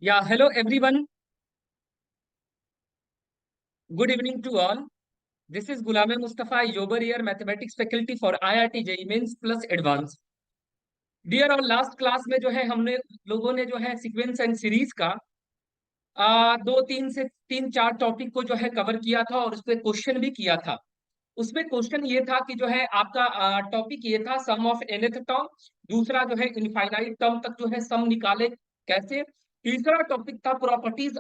Yeah, hello everyone. Good evening to all. This is Gulame Mustafa, your year mathematics faculty for IIT JEE Mains plus Advanced. Dear और last class में जो है हमने लोगों ने जो है सीक्वेंस एंड सीरीज का दो तीन से तीन चार टॉपिक को जो है कवर किया था और उस पर क्वेश्चन भी किया था। उसमें क्वेश्चन ये था कि जो है आपका टॉपिक ये था सम ऑफ nth टर्म। दूसरा जो है इनफाइनाइट टर्म तक जो है सम निकाले कैसे। तीसरा टॉपिक था प्रॉपर्टीज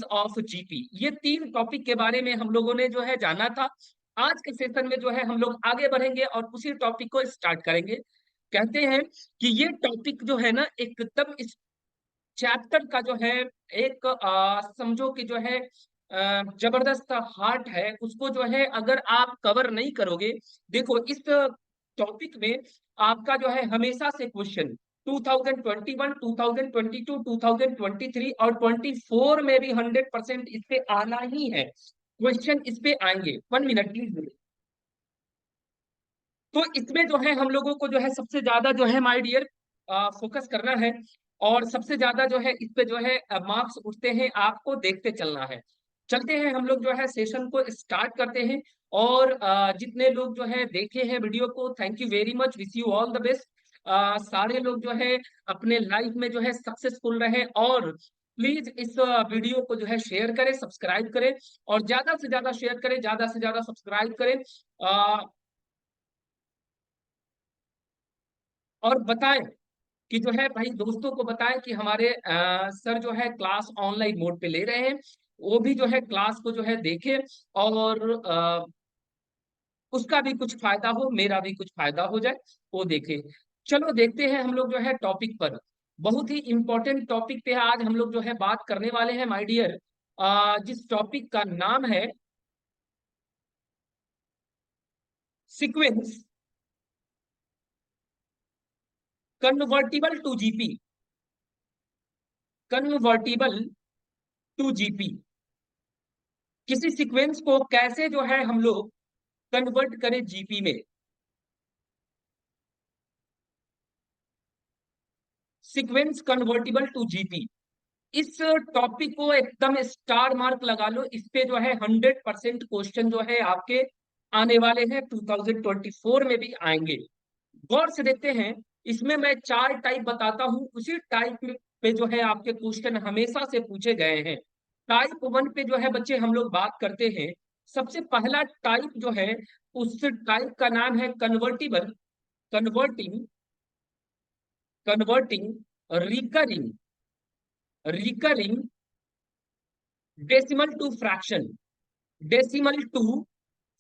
ऑफ जीपी। ये तीन टॉपिक के बारे में हम लोगों ने जो है जाना था। आज के सेशन में जो है हम लोग आगे बढ़ेंगे और उसी टॉपिक को स्टार्ट करेंगे। कहते हैं कि ये टॉपिक जो है ना एकदम इस चैप्टर का जो है एक समझो कि जो है जबरदस्त हार्ट है। उसको जो है अगर आप कवर नहीं करोगे, देखो इस टॉपिक में आपका जो है हमेशा से क्वेश्चन 2021, 2022, 2023 और 24 में भी 100% इस पे आना ही है। क्वेश्चन इस पे आएंगे। 1 मिनट प्लीज। तो इसमें जो है हम लोगों को जो है सबसे ज्यादा जो है माय डियर फोकस करना है और सबसे ज्यादा जो है इस पे जो है मार्क्स उठते हैं, आपको देखते चलना है। चलते हैं हम लोग जो है सेशन को स्टार्ट करते हैं। और जितने लोग जो है देखे हैं वीडियो को, thank you very much, wish you all the best. सारे लोग जो है अपने लाइफ में जो है सक्सेसफुल रहे और प्लीज इस वीडियो को जो है शेयर करें, सब्सक्राइब करें और ज्यादा से ज्यादा शेयर करें, ज्यादा से ज्यादा सब्सक्राइब करें। और बताएं कि जो है भाई दोस्तों को बताएं कि हमारे सर जो है क्लास ऑनलाइन मोड पे ले रहे हैं। वो भी जो है क्लास को जो है देखें और उसका भी कुछ फायदा हो, मेरा भी कुछ फायदा हो जाए, वो देखें। चलो देखते हैं हम लोग जो है टॉपिक पर। बहुत ही इंपॉर्टेंट टॉपिक पे आज हम लोग जो है बात करने वाले हैं माय डियर। जिस टॉपिक का नाम है sequence convertible to GP. Convertible to GP. किसी सीक्वेंस को कैसे जो है हम लोग कन्वर्ट करें जीपी में। सीक्वेंस कन्वर्टिबल टू जीपी, इस टॉपिक को एकदम स्टार मार्क लगा लो। इस पे जो है 100% क्वेश्चन जो है आपके आने वाले हैं, 2024 में भी आएंगे। गौर से देखते हैं। इसमें मैं चार टाइप बताता हूं, उसी टाइप में पे जो है आपके क्वेश्चन हमेशा से पूछे गए हैं। टाइप वन पे जो है बच्चे हम लोग बात करते हैं। सबसे पहला टाइप जो है उस टाइप का नाम है convertible converting converting recurring recurring decimal to fraction. Decimal to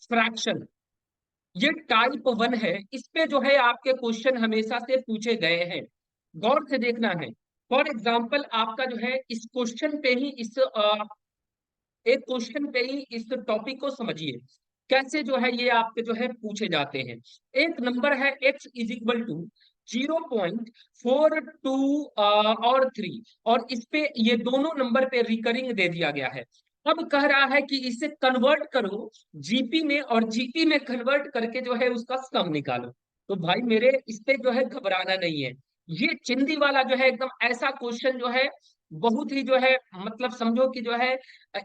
fraction, ये टाइप वन है। इस पे जो है आपके क्वेश्चन हमेशा से पूछे गए हैं। गौर से देखना है। फॉर एग्जाम्पल आपका जो है इस क्वेश्चन पे ही एक क्वेश्चन पे ही इस टॉपिक को समझिए कैसे जो है ये आपके जो है पूछे जाते हैं। एक नंबर है x इज इक्वल टू 0.42 और 3, और इस पे ये दोनों नंबर पे रिकरिंग दे दिया गया है। अब कह रहा है कि इसे कन्वर्ट करो जीपी में और जीपी में कन्वर्ट करके जो है उसका सम निकालो। तो भाई मेरे इस पे जो है घबराना नहीं है। ये चिंदी वाला जो है एकदम ऐसा क्वेश्चन जो है बहुत ही जो है मतलब समझो कि जो है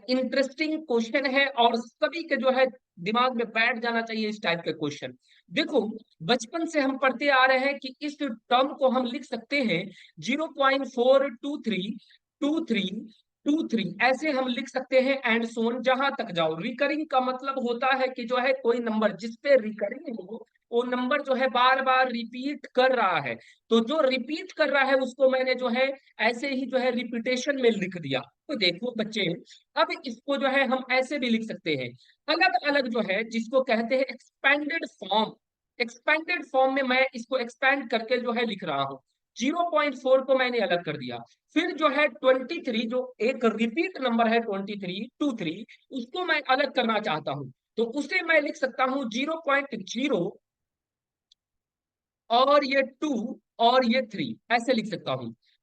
इंटरेस्टिंग क्वेश्चन है और सभी के जो है दिमाग में बैठ जाना चाहिए इस टाइप के क्वेश्चन। देखो बचपन से हम पढ़ते आ रहे हैं कि इस टर्म को हम लिख सकते हैं 0.42323 ऐसे हम लिख सकते हैं एंड सोन जहां तक जाओ। रिकरिंग का मतलब होता है कि जो है कोई नंबर जिस पे रिकरिंग हो वो नंबर जो है बार बार रिपीट कर रहा है। तो जो रिपीट कर रहा है उसको मैंने जो है ऐसे ही जो है रिपीटेशन में लिख दिया। तो देखो बच्चे, अब इसको जो है हम ऐसे भी लिख सकते हैं अलग अलग जो है जिसको कहते हैं एक्सपेंडेड फॉर्म। एक्सपेंडेड फॉर्म में मैं इसको एक्सपेंड करके जो है लिख रहा हूँ। 0.4 को मैंने अलग कर दिया। फिर जो है 23 जो एक रिपीट नंबर है 23 उसको मैं अलग करना चाहता हूं। तो उसे मैं लिख सकता हूं 0.0 और ये 2 और ये 3 ऐसे लिख सकता हूं।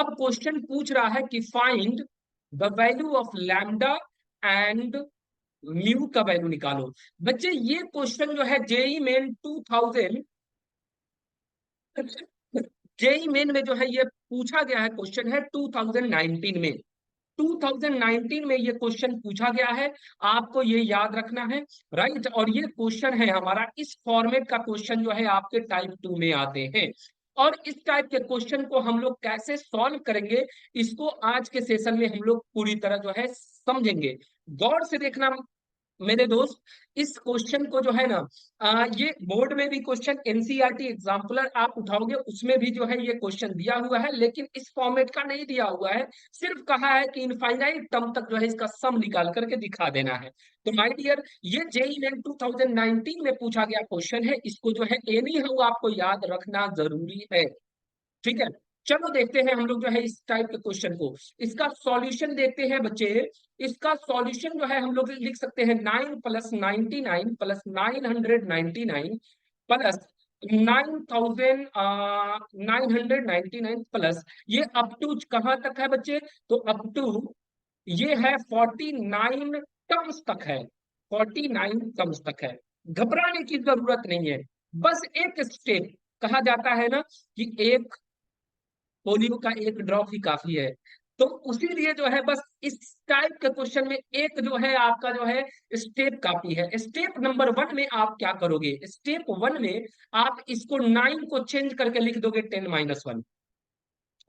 अब क्वेश्चन पूछ रहा है कि find the value of lambda and mu का वैल्यू निकालो। बच्चे ये क्वेश्चन जो है जेई मेन 2000, जेई मेन में जो है ये पूछा गया है, क्वेश्चन है 2019 में। 2019 में ये क्वेश्चन पूछा गया है, आपको ये याद रखना है, राइट। और ये क्वेश्चन है हमारा, इस फॉर्मेट का क्वेश्चन जो है आपके टाइप 2 में आते हैं। और इस टाइप के क्वेश्चन को हम लोग कैसे सॉल्व करेंगे, इसको आज के सेशन में हम लोग पूरी तरह जो है समझेंगे। गौर से देखना मेरे दोस्त, इस क्वेश्चन को जो है ना, ये बोर्ड में भी क्वेश्चन एनसीईआरटी एग्जाम्पलर आप उठाओगे, उसमें भी जो है ये क्वेश्चन दिया हुआ है, लेकिन इस फॉर्मेट का नहीं दिया हुआ है। सिर्फ कहा है कि इनफाइनाइट टर्म तक जो है इसका सम निकाल करके दिखा देना है। तो माय डियर, ये जेईई मेन 2019 में पूछा गया क्वेश्चन है, इसको जो है एनी हाउ आपको याद रखना जरूरी है। ठीक है, चलो देखते हैं हम लोग जो है इस टाइप के क्वेश्चन को। इसका सॉल्यूशन देखते हैं बच्चे। इसका सॉल्यूशन जो है हम लोग लिख सकते हैं 9 + 99 + 999 प्लस 9,999 प्लस ये अप टू कहां तक है बच्चे, तो अप टू ये है 49 टर्म्स तक है, 49 टर्म्स तक है। घबराने की जरूरत नहीं है, बस एक स्टेप, कहा जाता है ना कि एक पोलियो का एक ड्रॉप ही काफी है। तो उसी लिए जो है बस इस टाइप के क्वेश्चन में एक जो है आपका जो है स्टेप काफी है। स्टेप नंबर 1 में आप क्या करोगे, स्टेप 1 में आप इसको 9 को चेंज करके लिख दोगे 10 - 1,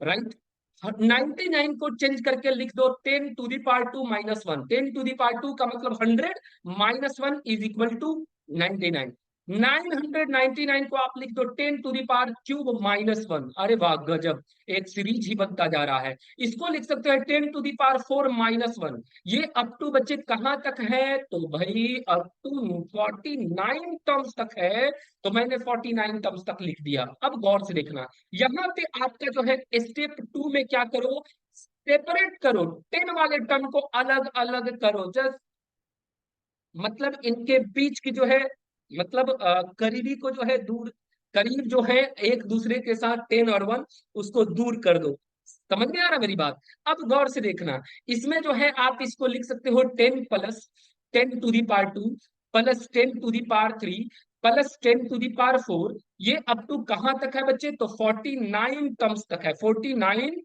राइट। 99 को चेंज करके लिख दो 10⁻²-1, 10⁻² का मतलब 100, -1 इज इक्वल टू 99। 999 को आप लिख दो 10⁻³ - 1। अरे वाह गजब, एक सीरीज ही बनता जा रहा है। इसको लिख सकते हैं 10⁻⁴ - 1। ये अप टू बच्चे कहां तक है, तो भाई अप टू 49 टर्म्स तक है। तो मैंने 49 टर्म्स तक लिख दिया। अब गौर से देखना, यहाँ पे आपका जो है स्टेप 2 में क्या करो, सेपरेट करो, 10 वाले टर्म को अलग अलग करो। जस्ट मतलब इनके बीच की जो है, मतलब करीबी को जो है दूर, करीब जो है एक दूसरे के साथ 10 और 1, उसको दूर कर दो। समझ में आ रहा मेरी बात। अब गौर से देखना, इसमें जो है आप इसको लिख सकते हो 10 + 10⁻² प्लस 10⁻³ प्लस 10⁻⁴। ये अप टू कहां तक है बच्चे, तो 49 टर्म्स तक है, 49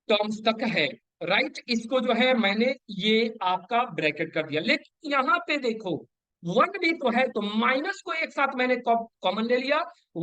टर्म्स तक है, राइट। इसको जो है मैंने ये आपका ब्रैकेट कर दिया, लेकिन यहाँ पे देखो 1 भी तो है, तो माइनस को एक साथ मैंने कॉमन ले लिया।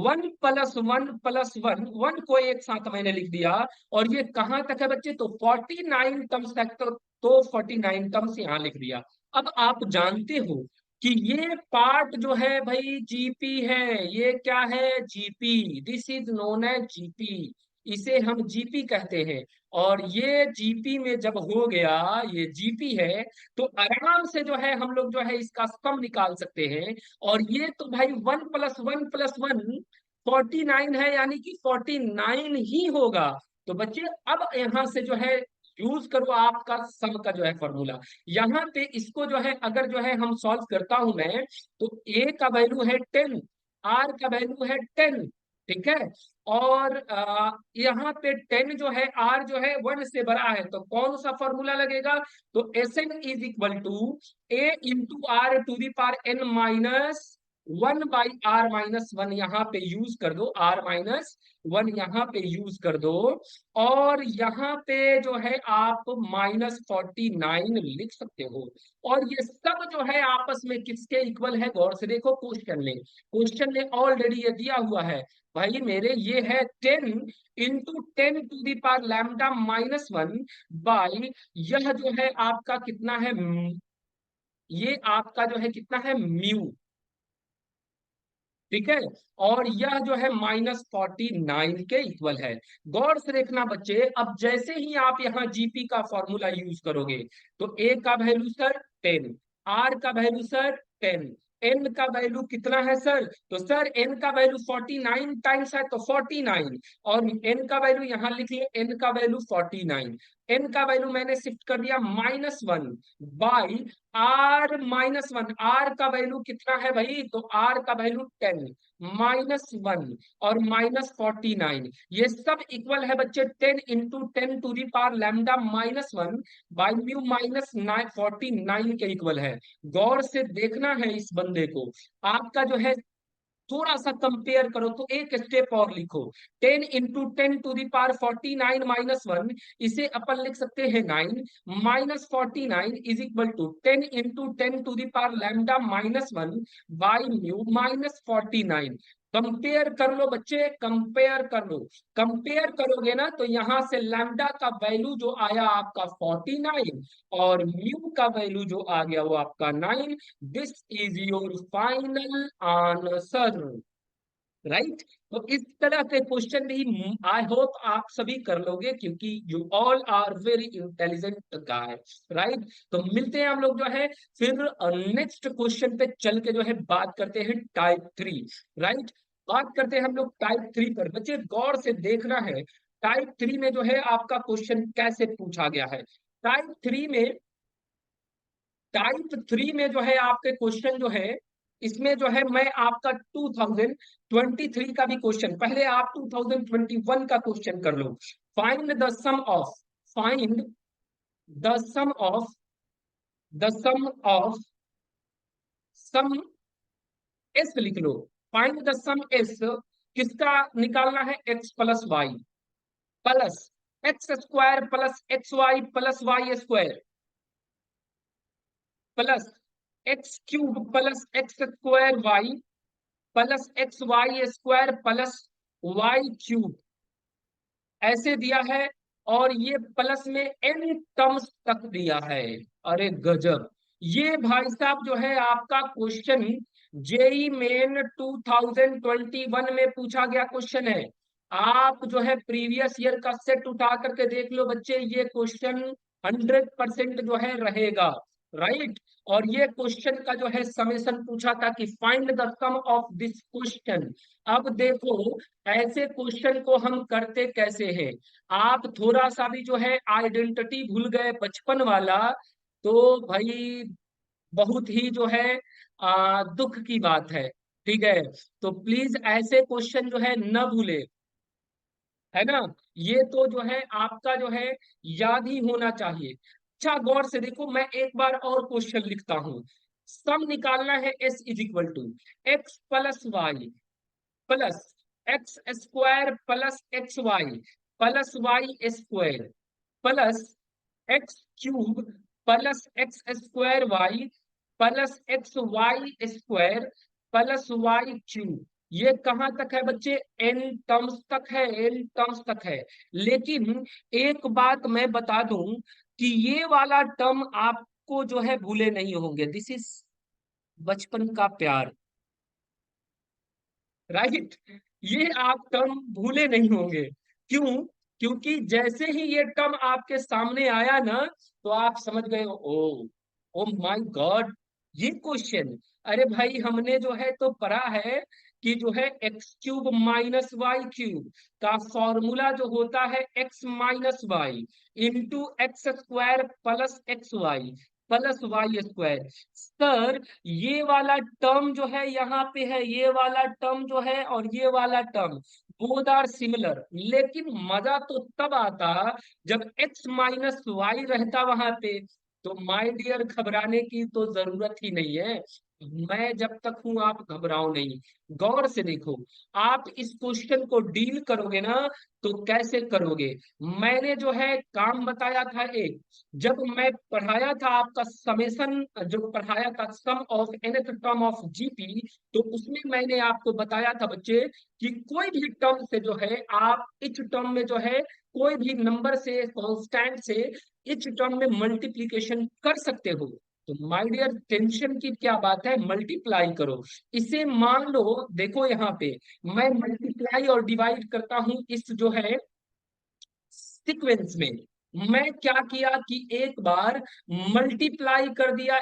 1 + 1 + 1, 1 को एक साथ मैंने लिख दिया। और ये कहां तक है बच्चे, तो 49 टर्म्स तक, तो 49 टर्म्स यहाँ लिख दिया। अब आप जानते हो कि ये पार्ट जो है भाई जीपी है। ये क्या है, GP, this is known as GP, इसे हम जीपी कहते हैं। और ये जीपी में जब हो गया, ये जीपी है, तो आराम से जो है हम लोग जो है इसका सम निकाल सकते हैं। और ये तो भाई 1 + 1 + 1 49 है, यानी कि 49 ही होगा। तो बच्चे अब यहां से जो है यूज करो आपका सम का जो है फॉर्मूला। यहाँ पे इसको जो है अगर जो है हम सॉल्व करता हूं मैं, तो ए का वैल्यू है 10, आर का वैल्यू है 10, ठीक है। और यहाँ पे 10 जो है, आर जो है 1 से बड़ा है, तो कौन सा फॉर्मूला लगेगा, तो S N is equal to a × r⁻1 यहाँ पे यूज कर दो, r-1 यहाँ पे यूज कर दो। और यहाँ पे जो है आप -49 लिख सकते हो। और ये सब जो है आपस में किसके इक्वल है, गौर से देखो क्वेश्चन में ऑलरेडी ये दिया हुआ है भाई मेरे। ये है 10 × 10⁻⁴ बाई, यह जो है आपका कितना है, ये आपका जो है कितना है, म्यू, ठीक है। और यह जो है -49 के इक्वल है। गौर से देखना बच्चे, अब जैसे ही आप यहाँ जीपी का फॉर्मूला यूज करोगे, तो ए का वैल्यू सर 10, आर का वैल्यू सर 10, एन का वैल्यू कितना है सर, तो सर एन का वैल्यू 49 टाइम्स है, तो 49। और एन का वैल्यू यहाँ लिखिए, एन का वैल्यू 49, एन का वैल्यू मैंने शिफ्ट कर दिया -1 बाई r-1। आर का वैल्यू कितना है भाई, तो आर का वैल्यू 10 -1 और -49, ये सब इक्वल है बच्चे 10 × 10⁻⁴ बाई म्यू -49 के इक्वल है। गौर से देखना है इस बंदे को, आपका जो है थोड़ा सा कंपेयर करो तो एक स्टेप और लिखो। 10 इंटू 10⁻49 - 1, इसे अपन लिख सकते हैं 9, -49 is equal to 10 into 10⁻λ-1 by mu -49। Compare कर लो बच्चे, कंपेयर कर लो। कंपेयर करोगे ना तो यहां से लैम्डा का वैल्यू जो आया आपका 49 और म्यू का वैल्यू जो आ गया वो आपका 9। This is your final answer, right. तो इस तरह के क्वेश्चन भी आई होप आप सभी कर लोगे, क्योंकि you all are very intelligent guy, right. तो मिलते हैं हम लोग जो है फिर नेक्स्ट क्वेश्चन पे चल के जो है बात करते हैं टाइप 3, राइट। बात करते हैं हम लोग टाइप 3 पर। बच्चे गौर से देखना है टाइप 3 में जो है आपका क्वेश्चन कैसे पूछा गया है। टाइप 3 में जो है आपके क्वेश्चन जो है, इसमें जो है मैं आपका 2023 का भी क्वेश्चन, पहले आप 2021 का क्वेश्चन कर लो। Find the sum of find the sum of the sum of sum S लिख लो। फाइंड द सम एस किसका निकालना है, x plus y plus x square plus x y plus y square plus x cube plus x square y plus x y square plus y cube, ऐसे दिया है। और ये प्लस में N terms तक दिया है। अरे गजब, ये भाई साहब जो है आपका क्वेश्चन जेई मेन 2021 में पूछा गया क्वेश्चन है। आप जो है प्रीवियस ईयर का सेट उठा करके देख लो बच्चे, ये क्वेश्चन 100% जो है रहेगा, राइट। और ये क्वेश्चन का जो है समेशन पूछा था कि find the sum of this question. अब देखो ऐसे क्वेश्चन को हम करते कैसे हैं। आप थोड़ा सा भी जो है आइडेंटिटी भूल गए बचपन वाला, तो भाई बहुत ही जो है दुख की बात है, ठीक है। तो प्लीज ऐसे क्वेश्चन जो है न भूले, है ना। ये तो जो है आपका जो है याद ही होना चाहिए। अच्छा गौर से देखो, मैं एक बार और क्वेश्चन लिखता हूं। सम निकालना है S is equal to x plus y plus x square plus x y square plus x cube plus x square y plus x y square plus y cube. ये कहां तक है बच्चे, एन टर्म्स तक है, N terms तक है। लेकिन एक बात मैं बता दूं कि ये वाला टर्म आपको जो है भूले नहीं होंगे। दिस इज बचपन का प्यार, राइट। ये आप टर्म भूले नहीं होंगे। क्यों? क्योंकि जैसे ही ये टर्म आपके सामने आया ना, तो आप समझ गए ओ, ओ माय गॉड, ये क्वेश्चन। अरे भाई हमने जो है तो पढ़ा है कि जो है x cube minus y cube का फॉर्मूला जो होता है x minus y into x square plus x y plus y square. Sir ये वाला टर्म जो है यहाँ पे है, ये वाला टर्म जो है और ये वाला टर्म बोथ आर सिमिलर। लेकिन मजा तो तब आता जब x माइनस वाई रहता वहां पे। तो माय डियर घबराने की तो जरूरत ही नहीं है। मैं जब तक हूं आप घबराओ नहीं। गौर से देखो, आप इस क्वेश्चन को डील करोगे ना तो कैसे करोगे। मैंने जो है काम बताया था एक, जब मैं पढ़ाया था आपका समेशन, जो पढ़ाया था sum of nth term of GP, तो उसमें मैंने आपको बताया था बच्चे कि कोई भी टर्म से जो है आप इच टर्म में जो है कोई भी नंबर से कांस्टेंट से इच टर्म में मल्टीप्लीकेशन कर सकते हो। तो माय डियर टेंशन की क्या बात है, मल्टीप्लाई करो। इसे मान लो, देखो यहाँ पे मैं मल्टीप्लाई और डिवाइड करता हूं इस जो है सीक्वेंस में। मैं क्या किया कि एक बार मल्टीप्लाई कर दिया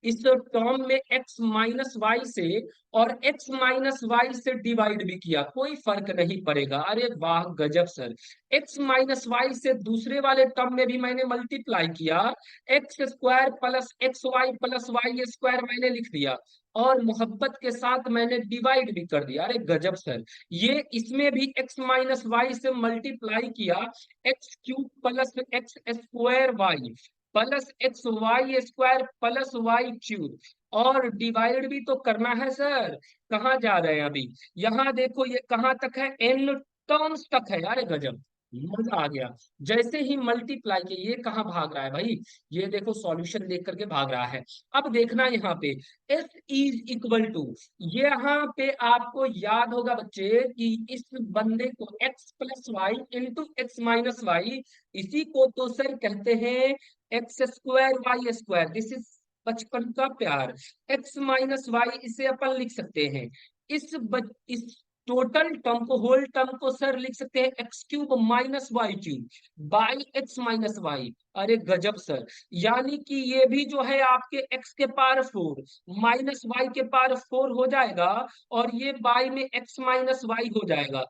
इस टर्म में x माइनस वाई से, और x माइनस वाई से डिवाइड भी किया, कोई फर्क नहीं पड़ेगा। अरे वाह गजब सर। x माइनस वाई से दूसरे वाले टर्म में भी मैंने मल्टीप्लाई किया, x square plus x y plus y square मैंने लिख दिया, और मोहब्बत के साथ मैंने डिवाइड भी कर दिया। अरे गजब सर। ये इसमें भी x माइनस वाई से मल्टीप्लाई किया, x cube plus x square y plus x y square plus y cube, और डिवाइड भी तो करना है सर। कहाँ जा रहे हैं अभी? यहाँ देखो ये कहाँ तक है, एन टर्म्स तक है। अरे गजब, मजा आ गया। जैसे ही मल्टीप्लाई के, ये कहाँ भाग रहा है भाई? ये देखो सॉल्यूशन देख करके भाग रहा है। अब देखना यहाँ पे एस इज इक्वल टू, ये यहाँ पे आपको याद होगा बच्चे कि इस बंदे को x plus y into x minus y, इसी को तो सर कहते हैं x square y square. This is बचपन का प्यार। एक्स माइनस वाई इसे अपन लिख सकते हैं। इस टोटल टर्म को, होल टर्म को सर लिख सकते हैं x cube minus y cube by x minus y. अरे गजब सर, यानी कि ये भी जो है आपके एक्स के पावर फोर माइनस वाई के पावर फोर हो जाएगा, और ये बाई में एक्स माइनस वाई हो जाएगा।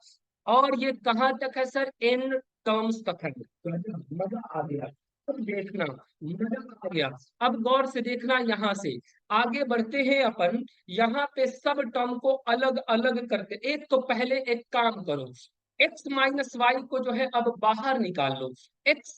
और ये कहाँ तक है सर? एन टर्म्स तक है। गजब, मजा आ गया। अब देखना, मजा आ गया। अब गौर से देखना, यहाँ से आगे बढ़ते हैं अपन। यहाँ पे सब टर्म को अलग अलग करते, एक तो पहले एक काम करो, एक्स माइनस वाई को जो है अब बाहर निकाल लो। एक्स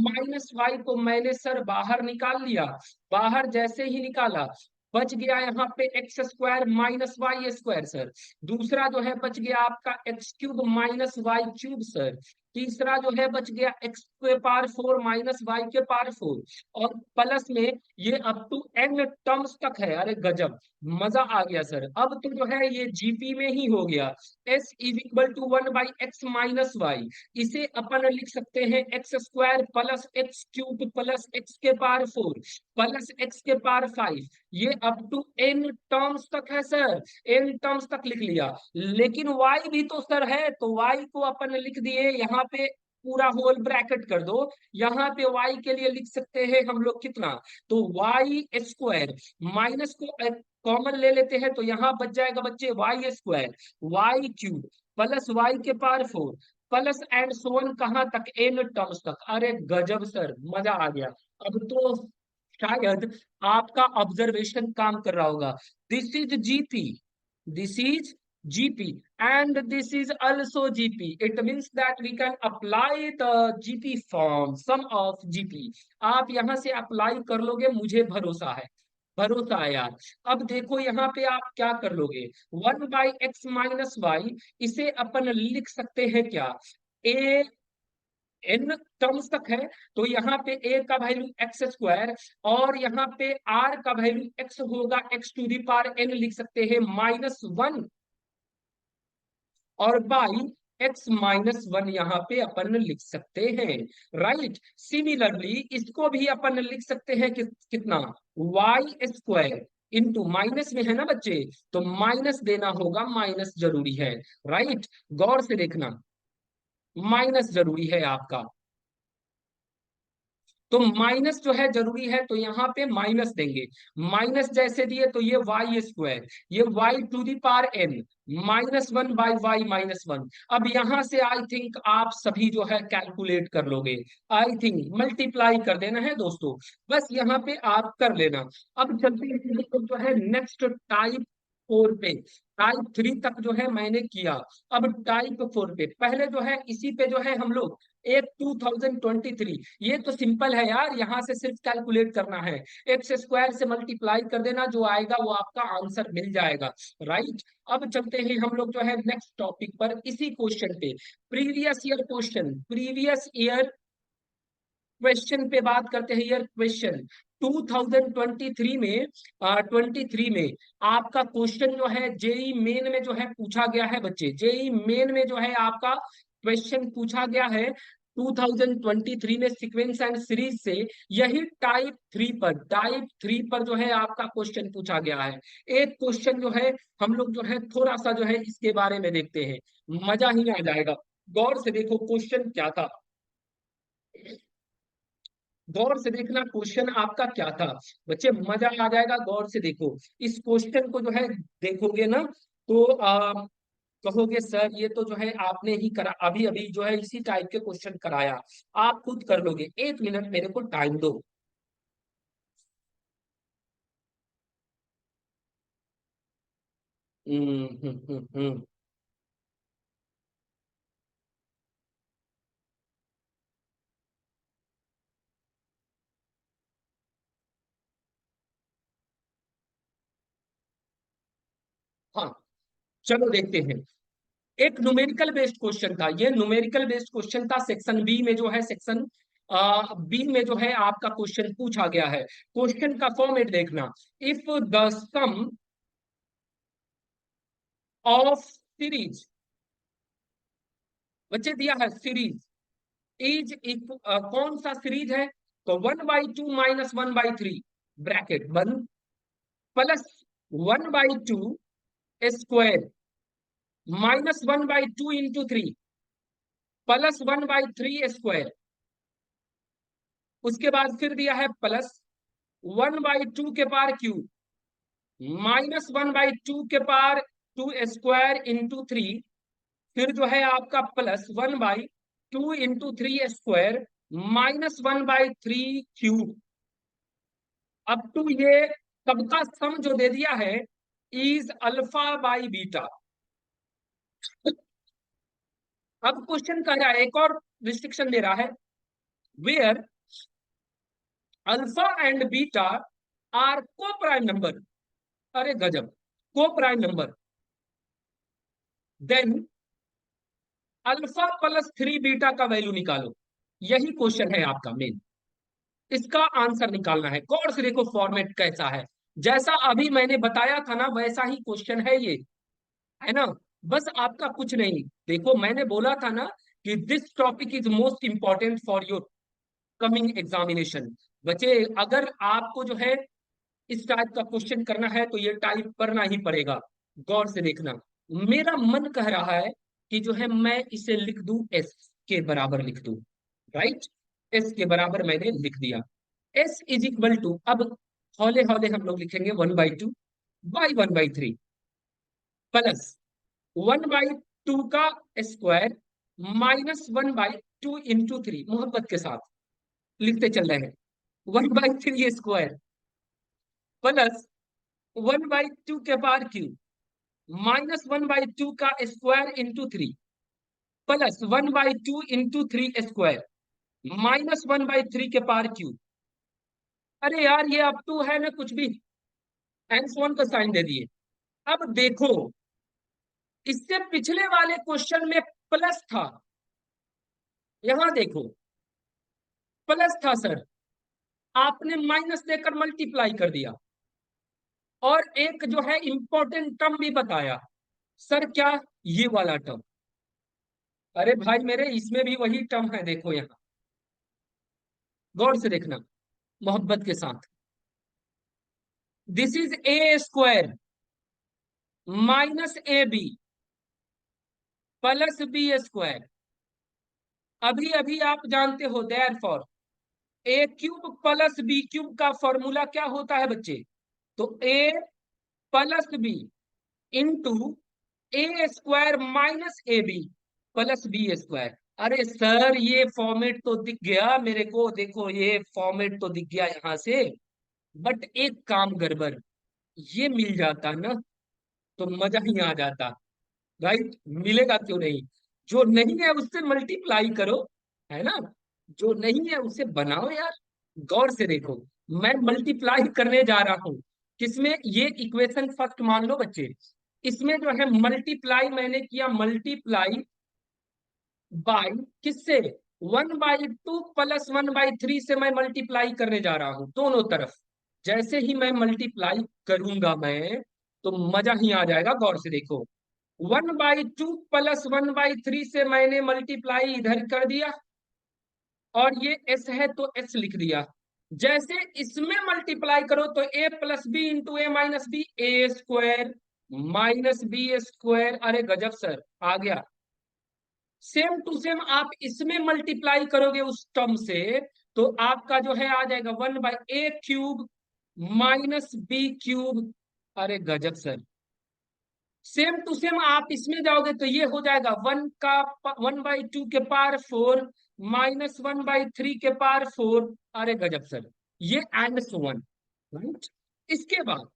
माइनस वाई को मैंने सर बाहर निकाल लिया। बाहर जैसे ही निकाला, बच गया यहाँ पे x square minus y square sir. दूसरा जो है बच गया आपका x cube minus y cube sir. तीसरा जो है बच गया एक्स के पावर फोर माइनस वाई के पावर फोर। और प्लस में ये अप टू एन टर्म्स तक है। अरे गजब, मजा आ गया सर। अब तो जो है ये जीपी में ही हो गया। S is equal to one by x minus y, इसे अपन लिख सकते हैं x square plus x cube plus x के पावर फोर प्लस एक्स के पावर फाइव। ये अप टू एन टर्म्स तक है सर, एन टर्म्स तक लिख लिया। लेकिन y भी तो सर है, तो y को अपन लिख दिए यहाँ पे, पूरा होल ब्रैकेट कर दो। यहाँ पे y के लिए लिख सकते हैं हम लोग कितना, तो वाई स्क्वायर, माइनस को कॉमन ले लेते हैं, तो यहाँ बच जाएगा बच्चे y square y cube plus y के power four plus and so on कहाँ तक, एन टर्म्स तक। अरे गजब सर, मजा आ गया। अब तो शायद आपका ऑब्जर्वेशन काम कर रहा होगा। This is GP, this is GP, and this is also GP. It means that we can apply the GP form, sum of GP. आप यहां से अप्लाई कर लोगे, मुझे भरोसा है, भरोसा है यार। अब देखो यहाँ पे आप क्या कर लोगे, one by x minus y, इसे अपन लिख सकते हैं क्या, ए एन टर्म्स तक है। तो यहाँ पे ए का वैल्यू एक्स स्क्वायर, और यहाँ पे आर का वैल्यू एक्स होगा, x to the power n लिख सकते हैं माइनस वन, और बाई एक्स माइनस वन यहाँ पे अपन लिख सकते हैं। राइट, सिमिलरली इसको भी अपन लिख सकते हैं कितना, वाई स्क्वायर इंटू, माइनस में है ना बच्चे, तो माइनस देना होगा, माइनस जरूरी है। राइट, गौर से देखना, माइनस जरूरी है आपका। तो माइनस जो है जरूरी है, तो यहाँ पे माइनस देंगे। माइनस जैसे दिए तो ये वाई स्क्वायर, ये y to the power n minus one by y minus one. अब यहां से आई थिंक आप सभी जो है कैलकुलेट कर लोगे। आई थिंक मल्टीप्लाई कर देना है दोस्तों, बस यहाँ पे आप कर लेना। अब चलते हैं जो है नेक्स्ट टाइप फोर पे। टाइप थ्री तक जो है मैंने किया। अब टाइप फोर पे, पहले जो है इसी पे जो है हम लोग एक 2023, ये तो सिंपल है यार, यहां से सिर्फ कैलकुलेट करना है, एक्स स्क्वायर से मल्टीप्लाई कर देना, जो आएगा वो आपका आंसर मिल जाएगा। राइट, अब चलते हैं हम लोग जो है नेक्स्ट टॉपिक पर, इसी क्वेश्चन पे, previous year question, previous year question पे बात करते हैं। ईयर क्वेश्चन 2023 में, 23 में आपका क्वेश्चन जो है जेई मेन में जो है पूछा गया है बच्चे, जेई मेन में जो है आपका क्वेश्चन पूछा गया है 2023 में, सीक्वेंस एंड सीरीज से। यही टाइप थ्री पर जो है आपका क्वेश्चन पूछा गया है। एक क्वेश्चन जो है हम लोग जो है थोड़ा सा जो है इसके बारे में देखते हैं, मजा ही आ जाएगा। गौर से देखो क्वेश्चन क्या था, गौर से देखना क्वेश्चन आपका क्या था बच्चे, मजा आ जाएगा। गौर से देखो इस क्वेश्चन को जो है, देखोगे ना तो कहोगे सर ये तो जो है आपने ही करा, अभी अभी जो है इसी टाइप के क्वेश्चन कराया। आप खुद कर लोगे, एक मिनट मेरे को टाइम दो। हम्म हम्म हम्म हम्म। हाँ, चलो देखते हैं। एक न्यूमेरिकल बेस्ड क्वेश्चन था, ये न्यूमेरिकल बेस्ड क्वेश्चन था, सेक्शन बी में जो है, सेक्शन बी में जो है आपका क्वेश्चन पूछा गया है। क्वेश्चन का फॉर्मेट देखना। If the sum of series, बच्चे दिया है सीरीज इज कौन सा सीरीज है? तो 1/2 - 1/3 ब्रैकेट बंद, प्लस 1/2 स्क्वायर -1/2 × 3 प्लस 1/3 स्क्वायर। उसके बाद फिर दिया है प्लस 1/2 के पार क्यूब -1/2 के पार 2 स्क्वायर × 3, फिर जो है आपका plus 1/2 × 3 square -1/3 cube up to ये सबका सम जो दे दिया है इज α/β। अब क्वेश्चन कह रहा है, एक और रिस्ट्रिक्शन दे रहा है, where alpha and beta are coprime number. अरे गजब, coprime number, then α+3 beta का वैल्यू निकालो। यही क्वेश्चन है आपका मेन, इसका आंसर निकालना है। गौर से देखो फॉर्मेट कैसा है, जैसा अभी मैंने बताया था ना वैसा ही क्वेश्चन है ये, है ना। बस आपका कुछ नहीं, देखो मैंने बोला था ना कि this topic is most important for your coming examination. बच्चे अगर आपको जो है इस टाइप का क्वेश्चन करना है तो ये टाइप करना ही पड़ेगा। गौर से देखना, मेरा मन कह रहा है कि जो है मैं इसे लिख दूं, एस के बराबर लिख दूं, राइट। एस के बराबर मैंने लिख दिया। एस इज इक्वल टू, अब हौले हौले हम लोग लिखेंगे 1/2 / 1/3 प्लस 1/2 का स्क्वायर -1/2 × 3, मोहब्बत के साथ लिखते चल रहे हैं, 1/3 स्क्वायर प्लस 1/2 के पार क्यूब -1/2 का स्क्वायर × 3 प्लस 1/2 × 3 स्क्वायर -1/3 के पार क्यूब। अरे यार ये अब टू है ना कुछ भी, एंड सो ऑन का साइन दे दिए। अब देखो, इससे पिछले वाले क्वेश्चन में प्लस था, यहां देखो प्लस था सर, आपने माइनस देकर मल्टीप्लाई कर दिया, और एक जो है इंपॉर्टेंट टर्म भी बताया। सर क्या? ये वाला टर्म। अरे भाई मेरे, इसमें भी वही टर्म है, देखो यहाँ, गौर से देखना मोहब्बत के साथ। This is A² -AB plus B²। अभी अभी आप जानते हो देयरफॉर A³ प्लस B³ का फॉर्मूला क्या होता है बच्चे? तो A+B into A² -AB plus B²। अरे सर ये फॉर्मेट तो दिख गया मेरे को, देखो ये फॉर्मेट तो दिख गया यहां से, बट एक काम गड़बड़, ये मिल जाता ना तो मजा ही आ जाता, राइट। मिलेगा क्यों नहीं, जो नहीं है उससे मल्टीप्लाई करो, है ना, जो नहीं है उसे बनाओ यार। गौर से देखो, मैं मल्टीप्लाई करने जा रहा हूं किसमें, ये इक्वेशन फर्स्ट मान लो बच्चे, इसमें जो है मल्टीप्लाई मैंने किया, मल्टीप्लाई बाय किससे, 1/2 प्लस 1/3 से मैं मल्टीप्लाई करने जा रहा हूं दोनों तरफ। जैसे ही मैं मल्टीप्लाई करूंगा मैं, तो मजा ही आ जाएगा। गौर से देखो, 1/2 प्लस 1/3 से मैंने मल्टीप्लाई इधर कर दिया, और ये एस है तो एस लिख दिया। जैसे इसमें मल्टीप्लाई करो तो A+B × A - B, A² - B²। अरे गजब सर, आ गया। सेम टू सेम आप इसमें मल्टीप्लाई करोगे उस टर्म से, तो आपका जो है आ जाएगा 1/A³ -B³। अरे गजब सर, सेम टू सेम आप इसमें जाओगे तो ये हो जाएगा 1/2 के पार 4 -1/3 के पार 4। अरे गजब सर, ये एंड सो वन, राइट। इसके बाद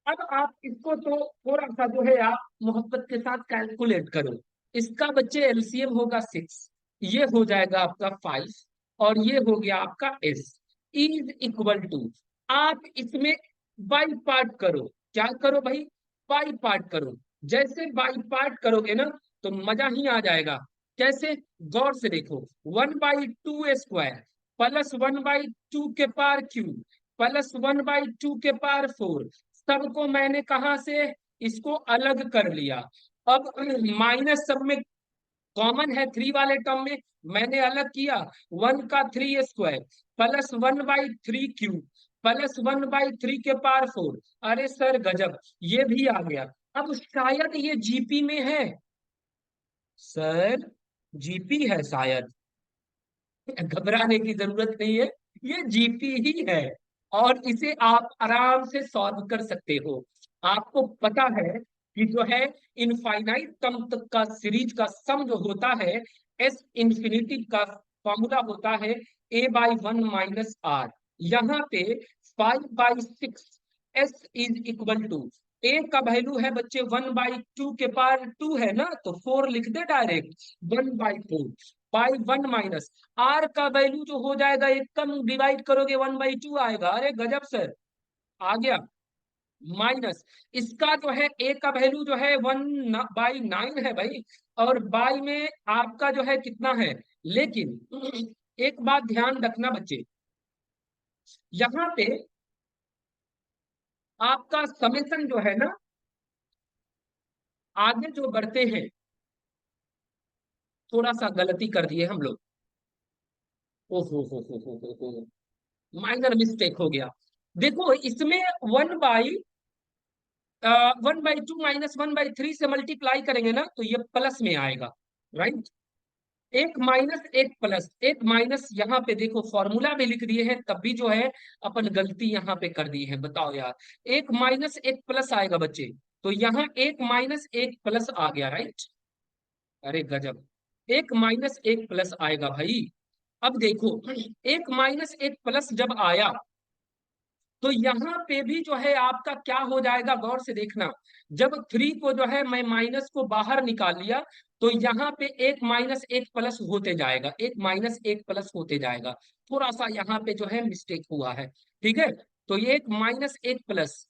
अब आप इसको तो थोड़ा सा जो है आप मोहब्बत के साथ कैलकुलेट करो। इसका बच्चे एलसीएम होगा 6, ये हो जाएगा आपका 5, और ये हो गया आपका एस इज इक्वल टू, आप इसमें बाई पार्ट करो। क्या करो भाई? बाई पार्ट करो। जैसे बाई पार्ट करोगे ना तो मजा ही आ जाएगा। कैसे? गौर से देखो, 1/2² प्लस 1/2 प्लस 1/2 सबको मैंने कहा से इसको अलग कर लिया। अब माइनस सब में कॉमन है, 3 वाले टर्म में मैंने अलग किया। 1 का 3² प्लस 1/3 प्लस 1/3 अरे सर गजब, ये भी आ गया। अब शायद ये जीपी में है सर, जीपी है शायद, घबराने की जरूरत नहीं है, ये जीपी ही है। और इसे आप आराम से सॉल्व कर सकते हो। आपको पता है कि जो है इनफाइनाइट टर्म तक का सीरीज का सम जो होता है, एस इंफिनिटी का फॉर्मूला होता है a/1 - r। यहाँ पे 5/6 एस इज इक्वल टू, ए का वैल्यू है बच्चे 1/2 है ना, तो 4 लिख दे डायरेक्ट, 1/4/1 - आर का वैल्यू जो हो जाएगा, एक कम डिवाइड करोगे 1/2 आएगा। अरे गजब सर, आ गया। माइनस इसका जो है ए का वैल्यू जो है 1/9 है भाई, और बाई में आपका जो है कितना है। लेकिन एक बात ध्यान रखना बच्चे, यहाँ पे आपका समेशन जो है ना, आगे जो बढ़ते हैं, थोड़ा सा गलती कर दिए हम लोग। ओ हो, माइनर मिस्टेक हो गया। देखो इसमें 1/2 - 1/3 से मल्टीप्लाई करेंगे ना तो ये प्लस में आएगा, राइट। एक माइनस एक प्लस, एक माइनस यहाँ पे देखो फॉर्मूला भी लिख दिए हैं, तब भी जो है अपन गलती यहाँ पे कर दी है। बताओ यार, एक माइनस एक प्लस आएगा बच्चे, तो यहाँ एक माइनस एक प्लस आ गया, राइट। अरे गजब, एक माइनस एक प्लस आएगा भाई। अब देखो, एक माइनस एक प्लस जब आया तो यहाँ पे भी जो है आपका क्या हो जाएगा, गौर से देखना। जब 3 को जो है मैं माइनस को बाहर निकाल लिया, तो यहाँ पे एक माइनस एक प्लस होते जाएगा, एक माइनस एक प्लस होते जाएगा। थोड़ा सा यहाँ पे जो है मिस्टेक हुआ है, ठीक है। तो ये एक माइनस एक प्लस,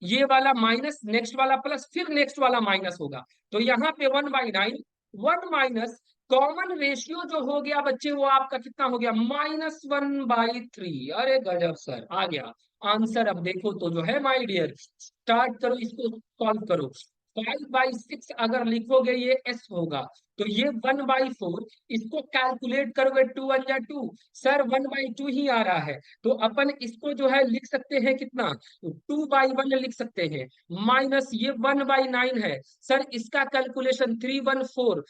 ये वाला माइनस, नेक्स्ट वाला प्लस, फिर नेक्स्ट वाला माइनस होगा। तो यहाँ पे 1/9, 1 - कॉमन रेशियो जो हो गया बच्चे, वो आपका कितना हो गया, -1/3। अरे गजब सर, आ गया आंसर। अब देखो तो जो है माय डियर, स्टार्ट करो इसको, सॉल्व करो। 5/6 अगर लिखोगे ये एस होगा, तो ये 1/4, इसको कैलकुलेट करोगे 2 1 या 2, सर 1/2 ही आ रहा है। तो अपन इसको जो है लिख सकते हैं कितना, 2/1 लिख सकते हैं। माइनस ये 1/9 है, सर इसका कैलकुलेशन 314,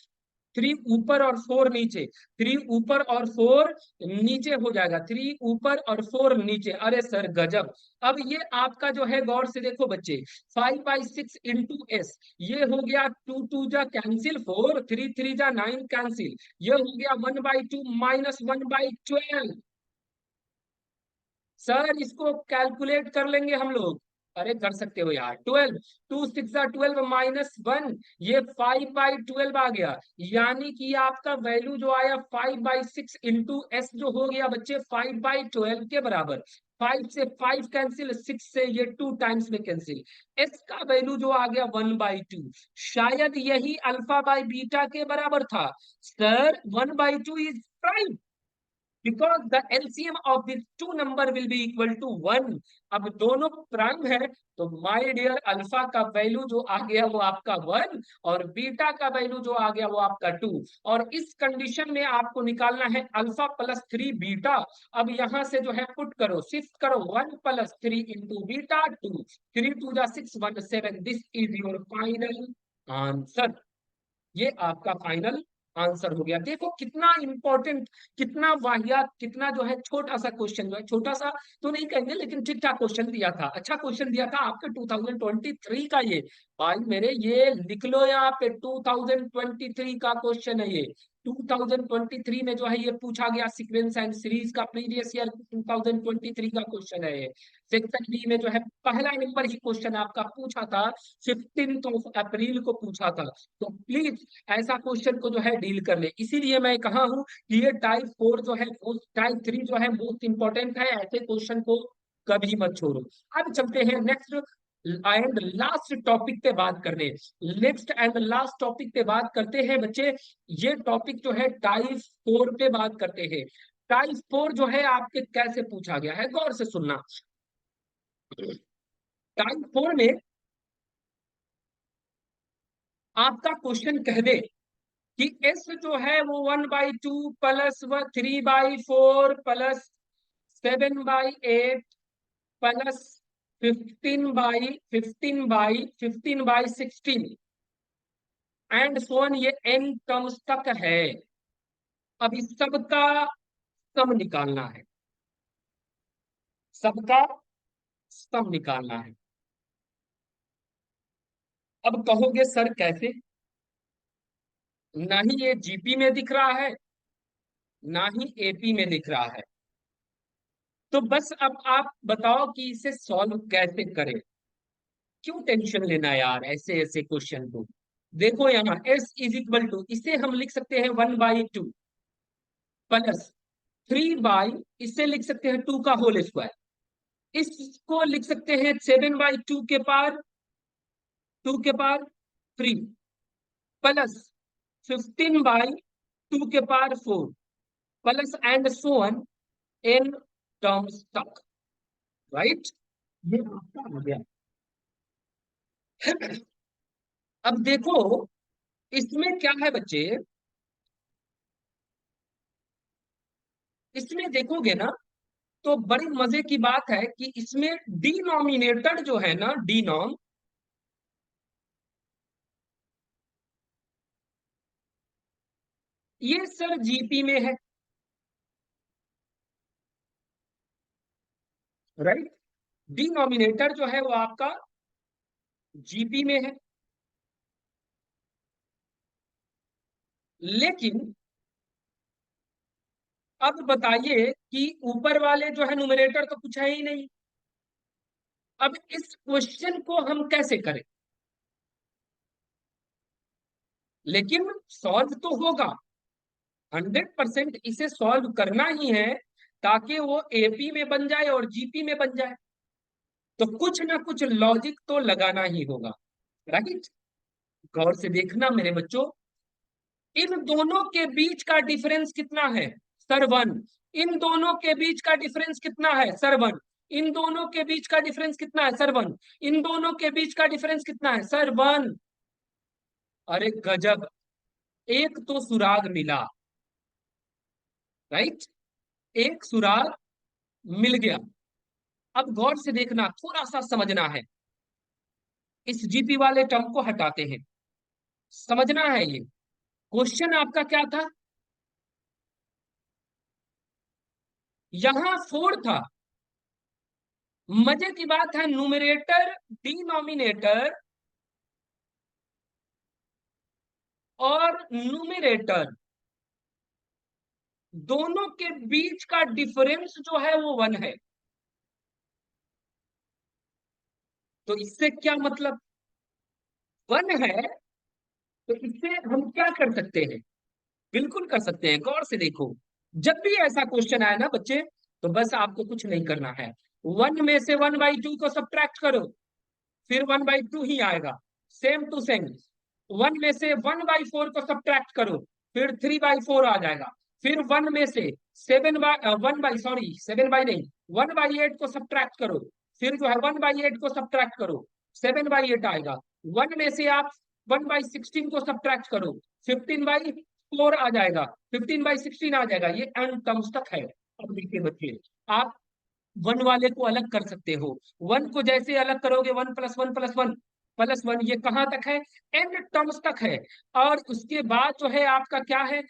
3 ऊपर और 4 नीचे, 3 ऊपर और 4 नीचे हो जाएगा, 3 ऊपर और 4 नीचे। अरे सर गजब। अब ये आपका जो है गौर से देखो बच्चे, 5/6 इंटू एस, ये हो गया 2 2 जा कैंसिल, 4 3 3 जा 9 कैंसिल, ये हो गया 1/2 माइनस 1/12। सर इसको कैलकुलेट कर लेंगे हम लोग। अरे कर सकते हो यार, 12, 2 6 12 -1, ये 5/12 आ गया। यानी कि आपका वैल्यू जो आया 5/6 इंटू एस जो हो गया बच्चे 5/12 के बराबर। 5 से 5 कैंसिल, 6 से ये 2 टाइम्स में कैंसिल, एस का वैल्यू जो आ गया 1/2। शायद यही अल्फा बाई बीटा के बराबर था। Sir 1/2 is prime, because the LCM of these two number will be equal to 1। अब दोनों प्राइम है, तो माय डियर अल्फा का वैल्यू जो आ गया वो आपका 1, और बीटा का वैल्यू जो आ गया वो आपका 2। और इस कंडीशन में आपको निकालना है अल्फा प्लस 3 बीटा। अब यहां से जो है पुट करो, शिफ्ट करो, 1 + 3 इंटू बीटा 2, 3 2 जा 6 1 7, this is your final answer. ये आपका फाइनल आंसर हो गया। देखो कितना इंपॉर्टेंट, कितना वाहियात, कितना जो है छोटा सा क्वेश्चन, जो है छोटा सा तो नहीं कहेंगे लेकिन ठीक ठाक क्वेश्चन दिया था, अच्छा क्वेश्चन दिया था आपके 2023 का ये। भाई मेरे ये लिख लो यहाँ पे, 2023 का क्वेश्चन है ये। 2023 में जो है ये पूछा गया सीक्वेंस एंड सीरीज का, प्रीवियस ईयर 2023 का क्वेश्चन है ये। सेक्शन बी में जो है पहला नंबर ही क्वेश्चन आपका पूछा था, 15 अप्रैल को पूछा था। तो प्लीज ऐसा क्वेश्चन को जो है डील कर ले। इसीलिए मैं कहा हूं कि ये टाइप 4 जो है, टाइप 3 जो है मोस्ट इंपॉर्टेंट है, ऐसे क्वेश्चन को कभी मत छोड़ो। अब चलते हैं नेक्स्ट एंड लास्ट टॉपिक पे बात करने, नेक्स्ट एंड लास्ट टॉपिक पे बात करते हैं बच्चे। ये टॉपिक जो है टाइप 4 पे बात करते हैं। टाइप 4 जो है आपके कैसे पूछा गया है, गौर से सुनना। टाइप 4 में आपका क्वेश्चन कह दे कि एस जो है वो 1/2 plus 3/4 plus 7/8 plus 15/16 and so on, ये एन टर्म्स तक है। अब इस सबका सम निकालना है, सबका सम निकालना है। अब कहोगे सर कैसे, ना ही ये जीपी में दिख रहा है ना ही एपी में दिख रहा है, तो बस अब आप बताओ कि इसे सॉल्व कैसे करें। क्यों टेंशन लेना यार ऐसे ऐसे क्वेश्चन को। देखो यहाँ s इज इक्वल टू, इसे हम लिख सकते हैं 1/2 प्लस 3 इसे लिख सकते हैं 2 का होल स्क्वायर, इसको लिख सकते हैं 7/2 के पार 2 के पार 3 प्लस 15/2 के पार 4 plus and so on in terms तक, राइट। ये आपका हो गया। अब देखो इसमें क्या है बच्चे, इसमें देखोगे ना तो बड़ी मजे की बात है कि इसमें डिनोमिनेटर जो है ना, डिनोम, ये सर जीपी में है, राइट। डिनोमिनेटर जो है वो आपका जीपी में है, लेकिन अब बताइए कि ऊपर वाले जो है न्यूमरेटर तो कुछ है ही नहीं। अब इस क्वेश्चन को हम कैसे करें, लेकिन सॉल्व तो होगा, 100% इसे सॉल्व करना ही है ताकि वो एपी में बन जाए और जीपी में बन जाए। तो कुछ ना कुछ लॉजिक तो लगाना ही होगा, राइट। गौर से देखना मेरे बच्चों, इन दोनों के बीच का डिफरेंस कितना है सर 1, इन दोनों के बीच का डिफरेंस कितना है सर 1, इन दोनों के बीच का डिफरेंस कितना है सर 1, इन दोनों के बीच का डिफरेंस कितना है सर 1। अरे गजब, एक तो सुराग मिला, राइट, एक सुराग मिल गया। अब गौर से देखना, थोड़ा सा समझना है, इस जीपी वाले टर्म को हटाते हैं, समझना है ये क्वेश्चन आपका क्या था। यहां 4 था, मजे की बात है न्यूमरेटर डिनोमिनेटर और न्यूमरेटर दोनों के बीच का डिफरेंस जो है वो 1 है। तो इससे क्या मतलब, 1 है, तो इससे हम क्या कर सकते हैं, बिल्कुल कर सकते हैं। गौर से देखो, जब भी ऐसा क्वेश्चन आए ना बच्चे, तो बस आपको कुछ नहीं करना है, 1 में से 1/2 को सब्ट्रैक्ट करो, फिर 1/2 ही आएगा, सेम टू सेम। 1 में से 1/4 को सब्ट्रैक्ट करो, फिर 3/4 आ जाएगा। फिर 1 में से 7 नहीं, 1/8 को सब्ट्रैक्ट करो, फिर जो है 1/8 को सब्ट्रैक्ट करो, 7/8 आएगा। 1 में से आप 1/16 को सब्ट्रैक्ट करो, 15/4 आ जाएगा, 15/16 आ जाएगा। ये एन टर्म्स तक है। अब देखिए बच्चे, आप 1 वाले को अलग कर सकते हो, 1 को जैसे अलग करोगे 1+1+1+1, ये कहाँ तक है, एन टर्म्स तक है। और उसके बाद जो है आपका क्या है,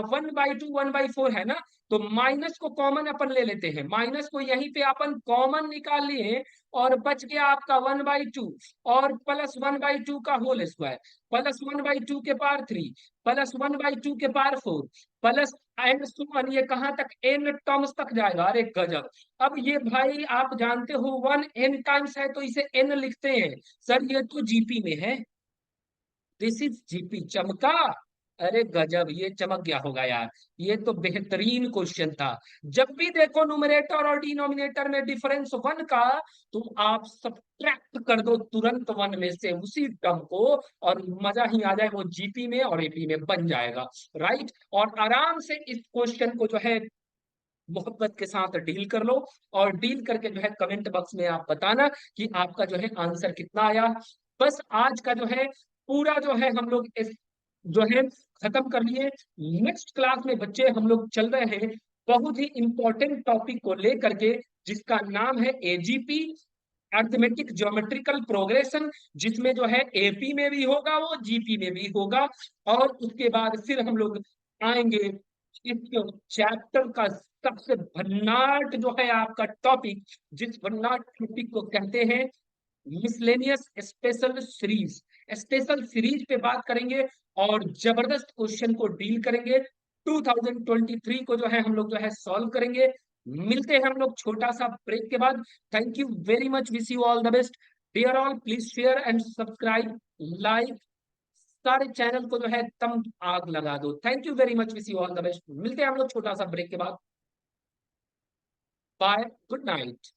1/2 1/4 है ना, तो माइनस को कॉमन अपन ले लेते हैं, माइनस को यहीं पे अपन कॉमन निकाल लिए और बच गया आपका 1/2 और प्लस 1/2 का होल स्क्वायर प्लस 1/2 के पार 3 प्लस 1/2 के पार 4 प्लस एंड सो ऑन, ये कहाँ तक, एन टर्म्स तक जाएगा। अरे गजब। अब ये भाई आप जानते हो 1 एन टाइम्स है तो इसे एन लिखते हैं, सर ये तो जीपी में है, दिस इज जीपी, चमका। अरे गजब, ये चमक गया होगा यार। ये तो बेहतरीन क्वेश्चन था। जब भी देखो न्यूमरेटर और डिनोमिनेटर में डिफरेंस वन का, तो आप सब्ट्रैक्ट कर दो तुरंत वन में से उसी टर्म को, और मजा ही आ जाए, वो जीपी में और एपी में बन जाएगा। राइट, और आराम से इस क्वेश्चन को जो है मोहब्बत के साथ डील कर लो, और डील करके जो है कमेंट बॉक्स में आप बताना कि आपका जो है आंसर कितना आया। बस आज का जो है पूरा जो है हम लोग इस जो है खत्म कर लिए। नेक्स्ट क्लास में बच्चे हम लोग चल रहे हैं बहुत ही इंपॉर्टेंट टॉपिक को लेकर के, जिसका नाम है एजीपी, अर्थमेटिक ज्योमेट्रिकल प्रोग्रेशन, जिसमें जो है एपी में भी होगा, वो जीपी में भी होगा। और उसके बाद फिर हम लोग आएंगे इस चैप्टर का सबसे भन्नाट जो है आपका टॉपिक, जिस भन्नाट टॉपिक को कहते हैं miscellaneous special series. Special series पे बात करेंगे और जबरदस्त क्वेश्चन को डील करेंगे। 2023 को जो है हम लोग जो है सॉल्व करेंगे। मिलते हैं हम लोग छोटा सा ब्रेक के बाद। Thank you very much, wish you all the best. Dear all, please share and subscribe, like, सारे चैनल को जो है तम आग लगा दो। Thank you very much, wish you all the best. मिलते हैं हम लोग छोटा सा ब्रेक के बाद। Bye, good night.